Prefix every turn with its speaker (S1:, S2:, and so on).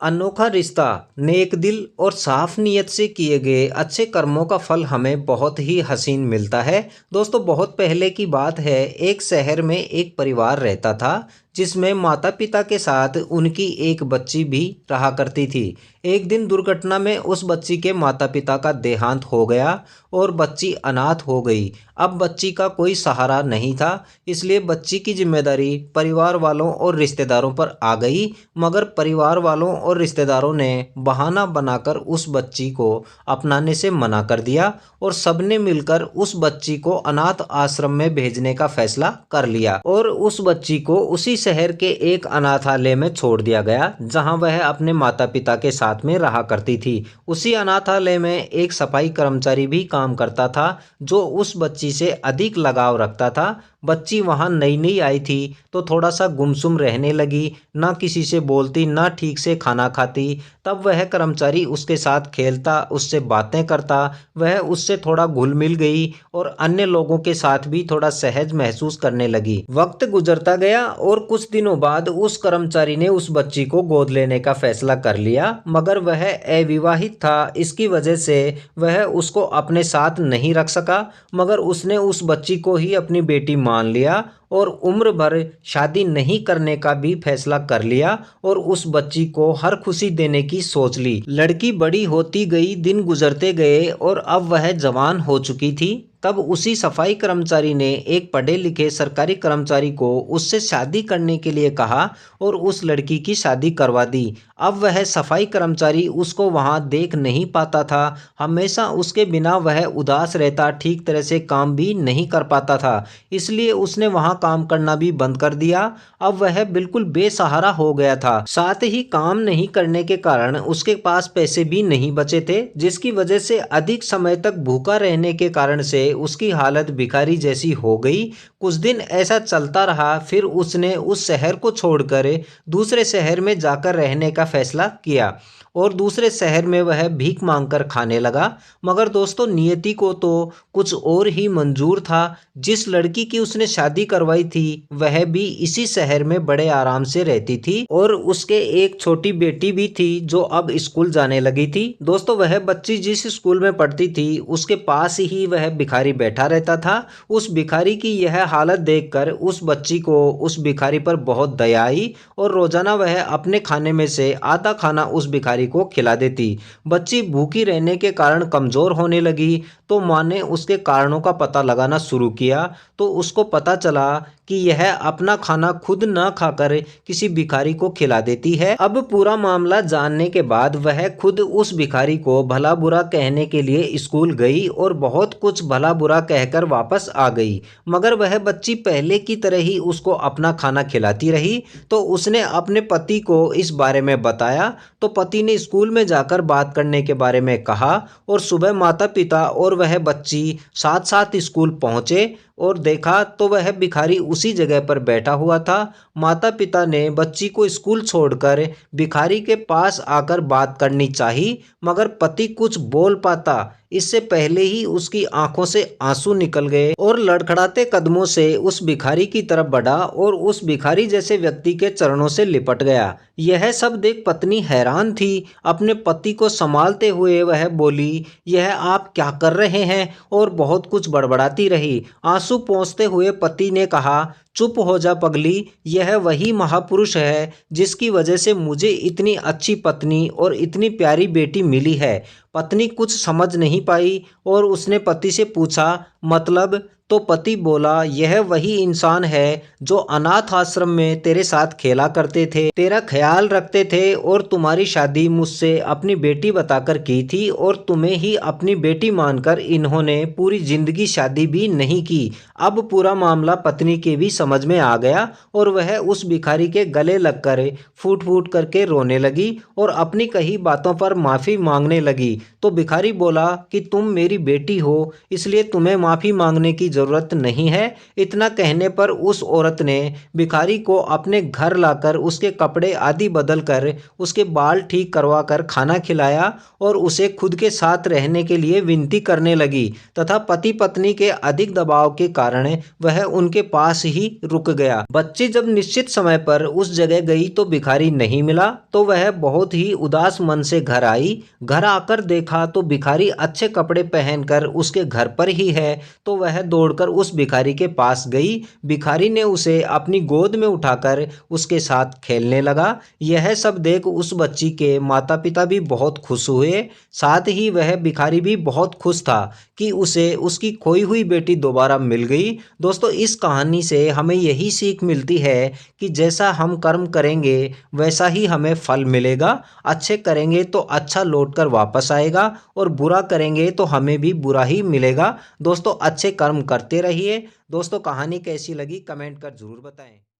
S1: अनोखा रिश्ता, नेक दिल और साफ नीयत से किए गए अच्छे कर्मों का फल हमें बहुत ही हसीन मिलता है। दोस्तों, बहुत पहले की बात है। एक शहर में एक परिवार रहता था जिसमें माता पिता के साथ उनकी एक बच्ची भी रहा करती थी। एक दिन दुर्घटना में उस बच्ची के माता पिता का देहांत हो गया और बच्ची अनाथ हो गई। अब बच्ची का कोई सहारा नहीं था, इसलिए बच्ची की जिम्मेदारी परिवार वालों और रिश्तेदारों पर आ गई। मगर परिवार वालों और रिश्तेदारों ने बहाना बनाकर उस बच्ची को अपनाने से मना कर दिया और सबने मिलकर उस बच्ची को अनाथ आश्रम में भेजने का फैसला कर लिया और उस बच्ची को उसी शहर के एक अनाथालय में छोड़ दिया गया जहां वह अपने माता पिता के साथ में रहा करती थी। उसी अनाथालय में एक सफाई कर्मचारी भी काम करता था जो उस बच्ची से अधिक लगाव रखता था। बच्ची वहां नई नई आई थी तो थोड़ा सा गुमसुम रहने लगी, ना किसी से बोलती ना ठीक से खाना खाती। तब वह कर्मचारी उसके साथ खेलता, उससे बातें करता, वह उससे थोड़ा घुल मिल गई और अन्य लोगों के साथ भी थोड़ा सहज महसूस करने लगी। वक्त गुजरता गया और कुछ दिनों बाद उस कर्मचारी ने उस बच्ची को गोद लेने का फैसला कर लिया। मगर वह अविवाहित था, इसकी वजह से वह उसको अपने साथ नहीं रख सका। मगर उसने उस बच्ची को ही अपनी बेटी मान लिया और उम्र भर शादी नहीं करने का भी फैसला कर लिया और उस बच्ची को हर खुशी देने की सोच ली। लड़की बड़ी होती गई, दिन गुजरते गए और अब वह जवान हो चुकी थी। तब उसी सफाई कर्मचारी ने एक पढ़े लिखे सरकारी कर्मचारी को उससे शादी करने के लिए कहा और उस लड़की की शादी करवा दी। अब वह सफाई कर्मचारी उसको वहां देख नहीं पाता था, हमेशा उसके बिना वह उदास रहता, ठीक तरह से काम भी नहीं कर पाता था, इसलिए उसने वहां काम करना भी बंद कर दिया। अब वह बिल्कुल बेसहारा हो गया था। साथ ही काम नहीं करने के कारण उसके पास पैसे भी नहीं बचे थे, जिसकी वजह से अधिक समय तक भूखा रहने के कारण से उसकी हालत भिखारी जैसी हो गई। कुछ दिन ऐसा चलता रहा, फिर उसने उस शहर को छोड़कर दूसरे शहर में जाकर रहने का फैसला किया और दूसरे शहर में वह भीख मांगकर खाने लगा। मगर दोस्तों, नियति को तो कुछ और ही मंजूर था। जिस लड़की की उसने शादी करवाई थी वह भी इसी शहर में बड़े आराम से रहती थी और उसके एक छोटी बेटी भी थी जो अब स्कूल जाने लगी थी। दोस्तों, वह बच्ची जिस स्कूल में पढ़ती थी उसके पास ही वह भिखारी बैठा रहता था। उस भिखारी की यह हालत देखकर उस बच्ची को उस भिखारी पर बहुत दया आई और रोजाना वह अपने खाने में से आधा खाना उस भिखारी को खिला देती। बच्ची भूखी रहने के कारण कमजोर होने लगी तो माँ ने उसके कारणों का पता लगाना शुरू किया तो उसको पता चला कि यह अपना खाना खुद न खाकर किसी भिखारी को खिला देती है। अब पूरा मामला जानने के बाद वह खुद उस भिखारी को भला बुरा कहने के लिए स्कूल गई और बहुत कुछ भला बुरा कहकर वापस आ गई। मगर वह बच्ची पहले की तरह ही उसको अपना खाना खिलाती रही। तो उसने अपने पति को इस बारे में बताया तो पति ने स्कूल में जाकर बात करने के बारे में कहा और सुबह माता पिता और वह बच्ची साथ साथ स्कूल पहुंचे और देखा तो वह भिखारी उसी जगह पर बैठा हुआ था। माता पिता ने बच्ची को स्कूल छोड़कर भिखारी के पास आकर बात करनी चाहिए, मगर पति कुछ बोल पाता इससे पहले ही उसकी आंखों से आंसू निकल गए और लड़खड़ाते कदमों से उस भिखारी की तरफ बढ़ा और उस भिखारी जैसे व्यक्ति के चरणों से लिपट गया। यह सब देख पत्नी हैरान थी। अपने पति को संभालते हुए वह बोली, यह आप क्या कर रहे हैं, और बहुत कुछ बड़बड़ाती रही। आंसू पोंछते हुए पति ने कहा, चुप हो जा पगली, यह वही महापुरुष है जिसकी वजह से मुझे इतनी अच्छी पत्नी और इतनी प्यारी बेटी मिली है। पत्नी कुछ समझ नहीं पाई और उसने पति से पूछा, मतलब? तो पति बोला, यह वही इंसान है जो अनाथ आश्रम में तेरे साथ खेला करते थे, तेरा ख्याल रखते थे और तुम्हारी शादी मुझसे अपनी बेटी बताकर की थी और तुम्हें ही अपनी बेटी मानकर इन्होंने पूरी जिंदगी शादी भी नहीं की। अब पूरा मामला पत्नी के भी समझ में आ गया और वह उस भिखारी के गले लगकर फूट फूट करके रोने लगी और अपनी कही बातों पर माफी मांगने लगी। तो भिखारी बोला कि तुम मेरी बेटी हो, इसलिए तुम्हें माफी मांगने की ज़रूरत नहीं है। इतना कहने पर उस औरत ने भिखारी को अपने घर लाकर उसके कपड़े आदि बदल कर, उसके बाल ठीक करवा कर खाना खिलाया और उसे खुद के साथ रहने के लिए विनती करने लगी तथा पति पत्नी के अधिक दबाव के कारण वह उनके पास ही रुक गया। बच्ची जब निश्चित समय पर उस जगह गई तो भिखारी नहीं मिला, तो वह बहुत ही उदास मन से घर आई। घर आकर देखा तो भिखारी अच्छे कपड़े पहनकर उसके घर पर ही है, तो वह दौड़कर उस भिखारी के पास गई। भिखारी ने उसे अपनी गोद में उठाकर उसके साथ खेलने लगा। यह सब देख उस बच्ची के माता पिता भी बहुत खुश हुए, साथ ही वह भिखारी भी बहुत खुश था कि उसे उसकी खोई हुई बेटी दोबारा मिल गई। दोस्तों, इस कहानी से हमें यही सीख मिलती है कि जैसा हम कर्म करेंगे वैसा ही हमें फल मिलेगा। अच्छे करेंगे तो अच्छा लौटकर वापस आएगा और बुरा करेंगे तो हमें भी बुरा ही मिलेगा। दोस्तों, अच्छे कर्म करते रहिए। दोस्तों, कहानी कैसी लगी कमेंट कर ज़रूर बताएं।